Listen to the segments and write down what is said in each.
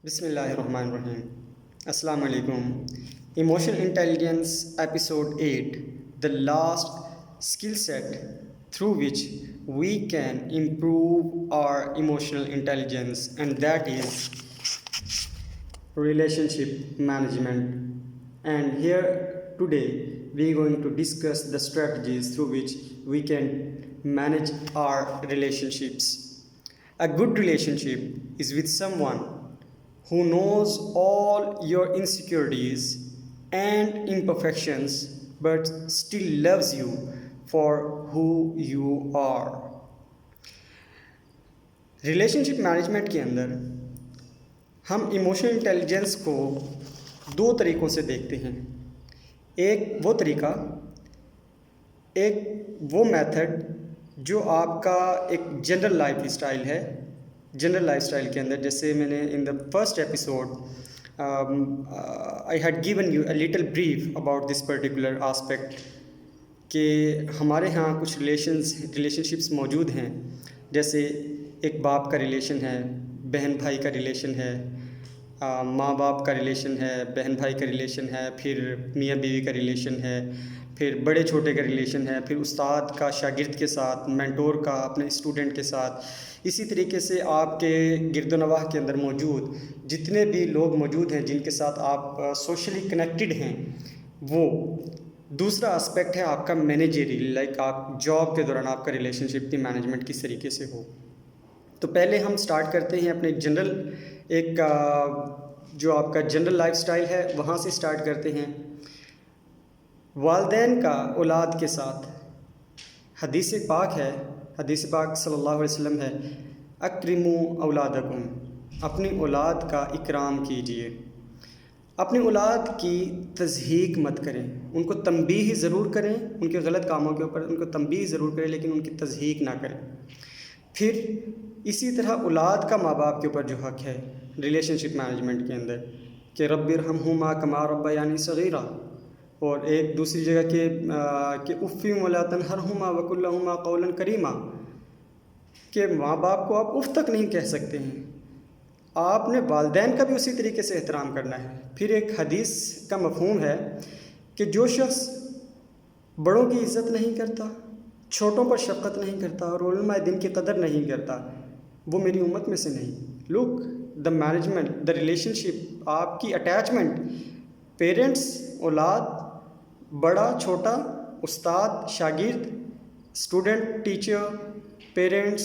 بسم اللہ الرحمن الرحیم. السلام علیکم. Emotional intelligence episode 8, the last skill set through which we can improve our emotional intelligence, and that is relationship management. And here today we are going to discuss the strategies through which we can manage our relationships. A good relationship is with someone who knows all your insecurities and imperfections but still loves you for who you are. Relation ship management کے اندر ہم emotional intelligence کو دو طریقوں سے دیکھتے ہیں. ایک وہ طریقہ، ایک وہ میتھڈ جو آپ کا ایک جنرل لائف اسٹائل ہے. جنرل لائف اسٹائل کے اندر جیسے میں نے in the first episode I had given you a little brief about this particular aspect کہ ہمارے ہاں کچھ ریلیشن شپس موجود ہیں. جیسے ایک باپ کا ریلیشن ہے، بہن بھائی کا ریلیشن ہے، ماں باپ کا ریلیشن ہے، بہن بھائی کا ریلیشن ہے، پھر میاں بیوی کا ریلیشن ہے، پھر بڑے چھوٹے کا ریلیشن ہے، پھر استاد کا شاگرد کے ساتھ، مینٹور کا اپنے اسٹوڈنٹ کے ساتھ. اسی طریقے سے آپ کے گرد و نواح کے اندر موجود جتنے بھی لوگ موجود ہیں جن کے ساتھ آپ سوشلی کنیکٹڈ ہیں، وہ دوسرا اسپیکٹ ہے آپ کا مینیجریل. لائک آپ جاب کے دوران آپ کا ریلیشن شپ کی مینجمنٹ کس طریقے سے ہو. تو پہلے ہم سٹارٹ کرتے ہیں اپنے جنرل ایک جو آپ کا جنرل لائف سٹائل ہے وہاں سے سٹارٹ کرتے ہیں. والدین کا اولاد کے ساتھ حدیث پاک ہے، حدیث پاک صلی اللہ علیہ وسلم ہے، اکرموا اولادکم، اپنی اولاد کا اکرام کیجیے. اپنی اولاد کی تضحیک مت کریں، ان کو تنبیہ ضرور کریں، ان کے غلط کاموں کے اوپر ان کو تنبیہ ضرور کریں لیکن ان کی تضحیک نہ کریں. پھر اسی طرح اولاد کا ماں باپ کے اوپر جو حق ہے ریلیشن شپ مینجمنٹ کے اندر کہ رب ارحمہما کما ربیانی صغیرا، اور ایک دوسری جگہ کہ اف ولا تنہرہما وقل لہما قولا کریما، کہ ماں باپ کو آپ اف تک نہیں کہہ سکتے ہیں. آپ نے والدین کا بھی اسی طریقے سے احترام کرنا ہے. پھر ایک حدیث کا مفہوم ہے کہ جو شخص بڑوں کی عزت نہیں کرتا، چھوٹوں پر شفقت نہیں کرتا اور علماء دین کی قدر نہیں کرتا، وہ میری امت میں سے نہیں. لک دا مینجمنٹ، دا ریلیشن شپ، آپ کی اٹیچمنٹ پیرنٹس، اولاد، بڑا چھوٹا، استاد شاگرد، اسٹوڈنٹ ٹیچر، پیرنٹس،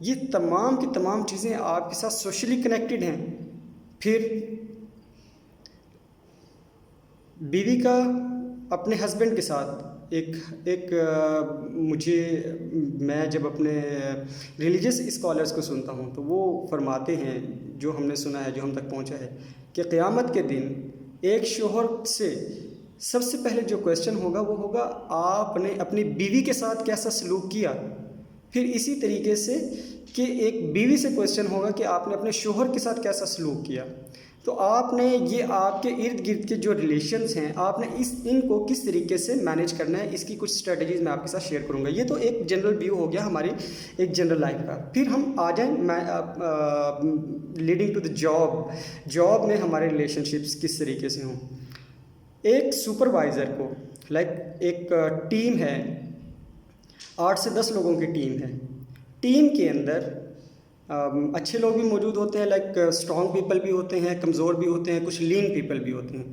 یہ تمام کی تمام چیزیں آپ کے ساتھ سوشلی کنیکٹڈ ہیں. پھر بیوی کا اپنے ہسبینڈ کے ساتھ ایک میں جب اپنے ریلیجس اسکالرس کو سنتا ہوں تو وہ فرماتے ہیں، جو ہم نے سنا ہے، جو ہم تک پہنچا ہے، کہ قیامت کے دن ایک شوہر سے سب سے پہلے جو کویسچن ہوگا وہ ہوگا آپ نے اپنی بیوی کے ساتھ کیسا سلوک کیا. پھر اسی طریقے سے کہ ایک بیوی سے کویسچن ہوگا کہ آپ نے اپنے شوہر کے ساتھ کیسا سلوک کیا. تو آپ نے یہ آپ کے ارد گرد کے جو ریلیشنز ہیں آپ نے ان کو کس طریقے سے مینیج کرنا ہے، اس کی کچھ اسٹریٹجیز میں آپ کے ساتھ شیئر کروں گا. یہ تو ایک جنرل ویو ہو گیا ہماری ایک جنرل لائف کا. پھر ہم آ جائیں لیڈنگ ٹو دا جاب میں ہمارے ریلیشن شپس کس طریقے سے ہوں. ایک سپروائزر کو، لائک ایک ٹیم ہے، 8 سے 10 لوگوں کی ٹیم ہے. ٹیم کے اندر اچھے لوگ بھی موجود ہوتے ہیں، لائک اسٹرانگ پیپل بھی ہوتے ہیں، کمزور بھی ہوتے ہیں، کچھ لین پیپل بھی ہوتے ہیں.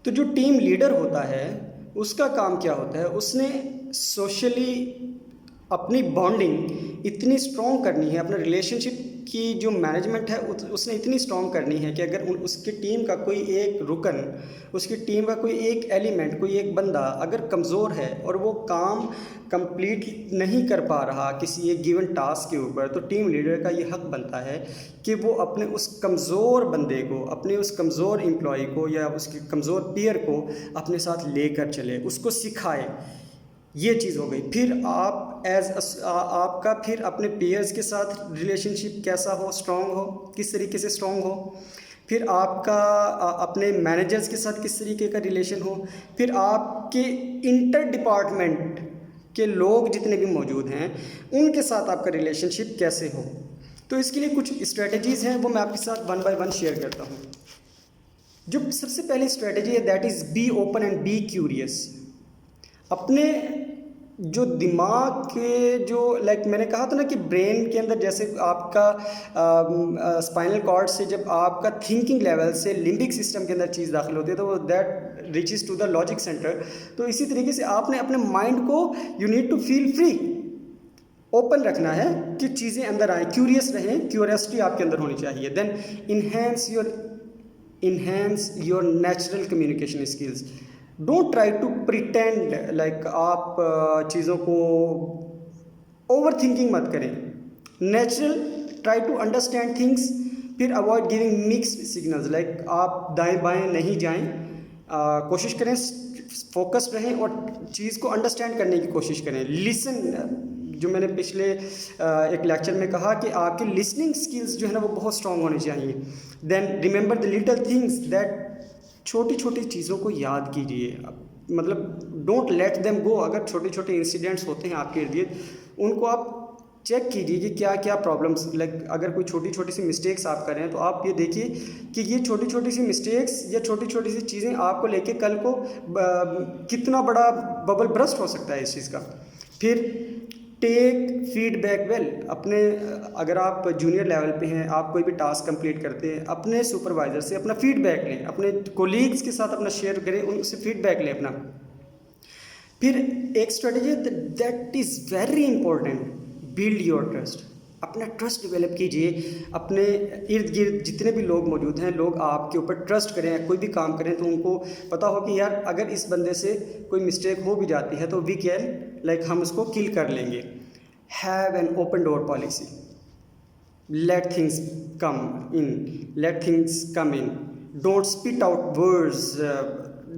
تو جو ٹیم لیڈر ہوتا ہے اس کا کام کیا ہوتا ہے، اس نے سوشلی اپنی بانڈنگ اتنی اسٹرانگ کرنی ہے، اپنا ریلیشن شپ کی جو مینجمنٹ ہے اس نے اتنی اسٹرانگ کرنی ہے کہ اگر اس کی ٹیم کا کوئی ایک رکن، اس کی ٹیم کا کوئی ایک ایلیمنٹ، کوئی ایک بندہ اگر کمزور ہے اور وہ کام کمپلیٹ نہیں کر پا رہا کسی ایک گیون ٹاسک کے اوپر، تو ٹیم لیڈر کا یہ حق بنتا ہے کہ وہ اپنے اس کمزور بندے کو، اپنے اس کمزور امپلائی کو یا اس کے کمزور پیئر کو اپنے ساتھ لے کر چلے، اس کو سکھائے. یہ چیز ہو گئی. پھر آپ کا پھر اپنے پیئرز کے ساتھ ریلیشن شپ کیسا ہو، اسٹرانگ ہو، کس طریقے سے اسٹرانگ ہو. پھر آپ کا اپنے مینیجرز کے ساتھ کس طریقے کا ریلیشن ہو. پھر آپ کے انٹر ڈپارٹمنٹ کے لوگ جتنے بھی موجود ہیں ان کے ساتھ آپ کا ریلیشن شپ کیسے ہو. تو اس کے لیے کچھ اسٹریٹجیز ہیں، وہ میں آپ کے ساتھ ون بائی ون شیئر کرتا ہوں. جو سب سے پہلی اسٹریٹجی ہے that is be open and be curious. اپنے جو دماغ کے جو لائک میں نے کہا تھا نا کہ برین کے اندر جیسے آپ کا اسپائنل کارڈ سے جب آپ کا تھنکنگ لیول سے لمبک سسٹم کے اندر چیز داخل ہوتی ہے تو that reaches to the logic center. تو اسی طریقے سے آپ نے اپنے مائنڈ کو you need to feel free, open رکھنا ہے کہ چیزیں اندر آئیں، کیوریس رہیں، کیوریسٹی آپ کے اندر ہونی چاہیے. Then enhance your natural communication skills. Don't try to pretend like آپ چیزوں کو اوور تھنکنگ مت کریں. Natural try to understand things. پھر avoid giving mixed signals, like آپ دائیں بائیں نہیں جائیں، کوشش کریں فوکسڈ رہیں اور چیز کو انڈرسٹینڈ کرنے کی کوشش کریں. لسن، جو میں نے پچھلے ایک لیکچر میں کہا کہ آپ کی لسننگ سکلز جو ہے نا وہ بہت اسٹرانگ ہونی چاہیے. Then remember the little things that, چھوٹی چھوٹی چیزوں کو یاد کیجیے، مطلب ڈونٹ لیٹ دیم گو. اگر چھوٹے چھوٹے انسیڈنٹس ہوتے ہیں آپ کے ارد گرد، ان کو آپ چیک کیجیے کہ کیا کیا پرابلمس، لائک اگر کوئی چھوٹی چھوٹی سی مسٹیکس آپ کریں تو آپ یہ دیکھیے کہ یہ چھوٹی چھوٹی سی مسٹیکس یا چھوٹی چھوٹی سی چیزیں آپ کو لے کے کل کو کتنا بڑا ببل برسٹ ہو سکتا ہے اس چیز کا. پھر ٹیک فیڈ بیک ویل. اپنے اگر آپ جونیئر لیول پہ ہیں، آپ کوئی بھی ٹاسک کمپلیٹ کرتے ہیں، اپنے سپروائزر سے اپنا فیڈ بیک لیں، اپنے کولیگز کے ساتھ اپنا شیئر کریں، ان سے فیڈ بیک لیں اپنا. پھر ایک strategy that is very important, build your trust. اپنا ٹرسٹ ڈیولپ کیجیے. اپنے ارد گرد جتنے بھی لوگ موجود ہیں، لوگ آپ کے اوپر ٹرسٹ کریں. کوئی بھی کام کریں تو ان کو پتہ ہو کہ یار اگر اس بندے سے کوئی مسٹیک ہو بھی جاتی ہے تو وی کین لائک ہم اس کو کل کر لیں گے. Have an open door policy. Let things come in. Don't spit out words.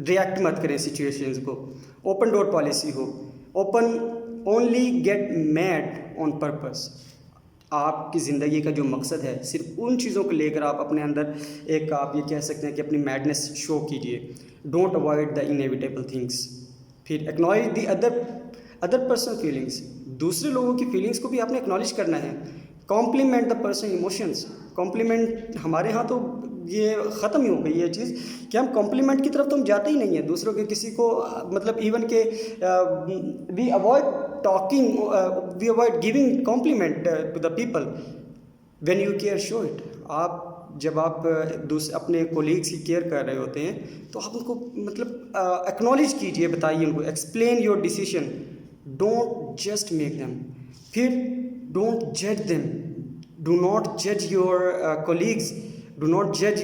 React مت کریں سچویشنز کو. اوپن ڈور پالیسی ہو. Open only get mad on purpose. آپ کی زندگی کا جو مقصد ہے صرف ان چیزوں کو لے کر آپ اپنے اندر ایک آپ یہ کہہ سکتے ہیں کہ اپنی میڈنس شو کیجیے. Don't avoid the inevitable things. پھر acknowledge the other person feelings. دوسرے لوگوں کی فیلنگس کو بھی آپ نے ایکنالج کرنا ہے. Complement the person emotions. Complement ہمارے ہاں تو یہ ختم ہی ہو گئی یہ چیز کہ ہم کمپلیمنٹ کی طرف تو ہم جاتے ہی نہیں ہیں دوسروں کے کسی کو، مطلب ایون کہ we avoid talking, we avoid giving compliment to the people. When you care show it. جب آپ اپنے کولیگس کی کیئر کر رہے ہوتے ہیں تو آپ ان کو مطلب ایکنالج کیجیے، بتائیے ان کو. Explain your decision. Don't just make them. پھر ڈونٹ جج دیم. ڈو ناٹ جج یور کولیگس. ڈو ناٹ جج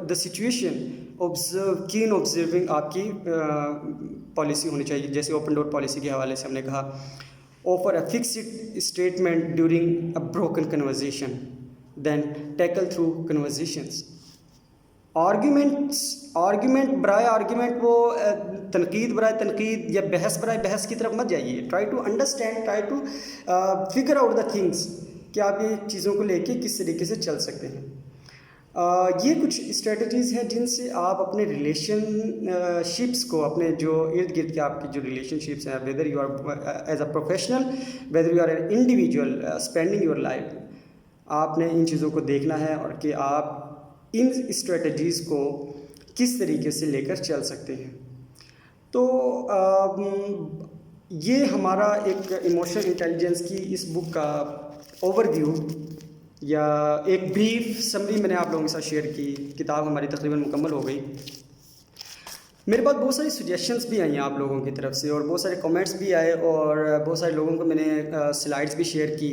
the situation. Observe, can observing آپ کی پالیسی ہونی چاہیے. جیسے اوپن ڈور پالیسی کے حوالے سے ہم نے کہا offer a fixed statement during a broken conversation. Then tackle through conversations. Argument برائے آرگیومنٹ، وہ تنقید برائے تنقید یا بحث برائے بحث کی طرف مت جائیے. Try to understand, try to figure out the things کہ آپ یہ چیزوں کو لے کے کس طریقے سے چل سکتے ہیں. یہ کچھ اسٹریٹجیز ہیں جن سے آپ اپنے ریلیشن شپس کو، اپنے جو ارد گرد کے آپ کی جو ریلیشن شپس ہیں، whether you are as a professional, whether you are an individual spending your life, آپ نے ان چیزوں کو دیکھنا ہے اور کہ آپ ان اسٹریٹجیز کو کس طریقے سے لے کر چل سکتے ہیں. تو یہ ہمارا ایک ایموشنل انٹیلیجنس کی اس بک کا اوور ویو یا ایک بریف سمری میں نے آپ لوگوں کے ساتھ شیئر کی. کتاب ہماری تقریباً مکمل ہو گئی. میرے پاس بہت ساری سجیشنس بھی آئی ہیں آپ لوگوں کی طرف سے، اور بہت سارے کمنٹس بھی آئے، اور بہت سارے لوگوں کو میں نے سلائڈس بھی شیئر کی.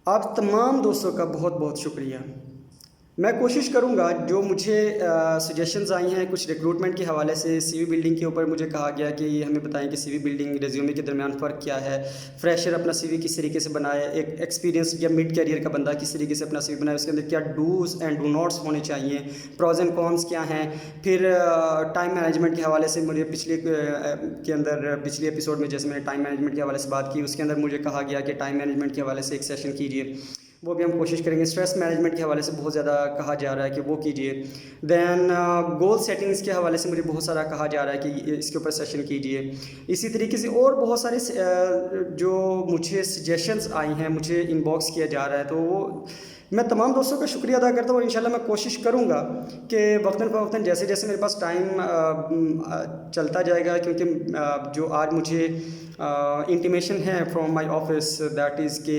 آپ تمام دوستوں کا بہت بہت شکریہ. میں کوشش کروں گا جو مجھے سجیشنز آئی ہیں کچھ ریکروٹمنٹ کے حوالے سے، سی وی بلڈنگ کے اوپر مجھے کہا گیا کہ یہ ہمیں بتائیں کہ سی وی بلڈنگ ریزیومے کے درمیان فرق کیا ہے، فریشر اپنا سی وی کس طریقے سے بنائے، ایک ایکسپیرینس یا مڈ کیریئر کا بندہ کس طریقے سے اپنا سی وی بنائے، اس کے اندر کیا ڈوز اینڈ ڈو ناٹس ہونے چاہیے، پروز اینڈ کونس کیا ہیں. پھر ٹائم مینجمنٹ کے حوالے سے مجھے پچھلی ایپیسوڈ میں جیسے میں نے ٹائم مینجمنٹ کے حوالے سے بات کی، اس کے اندر مجھے کہا گیا کہ ٹائم مینجمنٹ کے حوالے سے ایک سیشن کیجیے. وہ بھی ہم کوشش کریں گے. اسٹریس مینجمنٹ کے حوالے سے بہت زیادہ کہا جا رہا ہے کہ وہ کیجیے. دین گول سیٹنگز کے حوالے سے مجھے بہت سارا کہا جا رہا ہے کہ اس کے اوپر سیشن کیجیے. اسی طریقے سے اور بہت سارے جو مجھے سجیشنز آئی ہیں, مجھے ان باکس کیا جا رہا ہے, تو وہ میں تمام دوستوں کا شکریہ ادا کرتا ہوں. اور انشاءاللہ میں کوشش کروں گا کہ وقتاً فوقتاً جیسے جیسے میرے پاس ٹائم چلتا جائے گا, کیونکہ جو آج مجھے انٹیمیشن ہے from my office that is کہ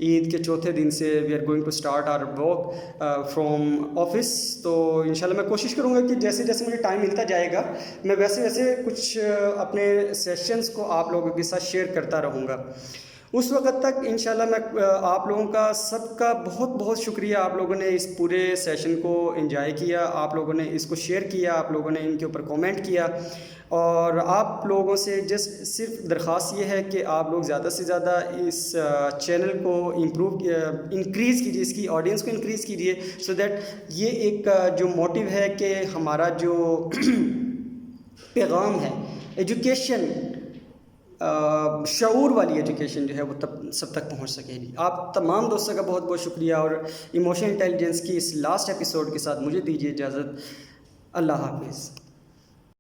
عید کے چوتھے دن سے we are going to start our work from office. تو انشاءاللہ میں کوشش کروں گا کہ جیسے جیسے مجھے ٹائم ملتا جائے گا میں ویسے ویسے کچھ اپنے سیشنز کو آپ لوگوں کے ساتھ شیئر کرتا رہوں گا. اس وقت تک انشاءاللہ میں آپ لوگوں کا سب کا بہت بہت شکریہ. آپ لوگوں نے اس پورے سیشن کو انجوائے کیا, آپ لوگوں نے اس کو شیئر کیا, آپ لوگوں نے ان کے اوپر کومنٹ کیا. اور آپ لوگوں سے صرف درخواست یہ ہے کہ آپ لوگ زیادہ سے زیادہ اس چینل کو انکریز کیجیے, اس کی آڈینس کو انکریز کیجیے, سو دیٹ یہ ایک جو موٹیو ہے کہ ہمارا جو پیغام ہے ایجوکیشن, شعور والی ایجوکیشن جو ہے وہ سب تک پہنچ سکے گی. آپ تمام دوستوں کا بہت بہت شکریہ. اور ایموشنل انٹیلیجنس کی اس لاسٹ ایپیسوڈ کے ساتھ مجھے دیجیے اجازت. اللہ حافظ.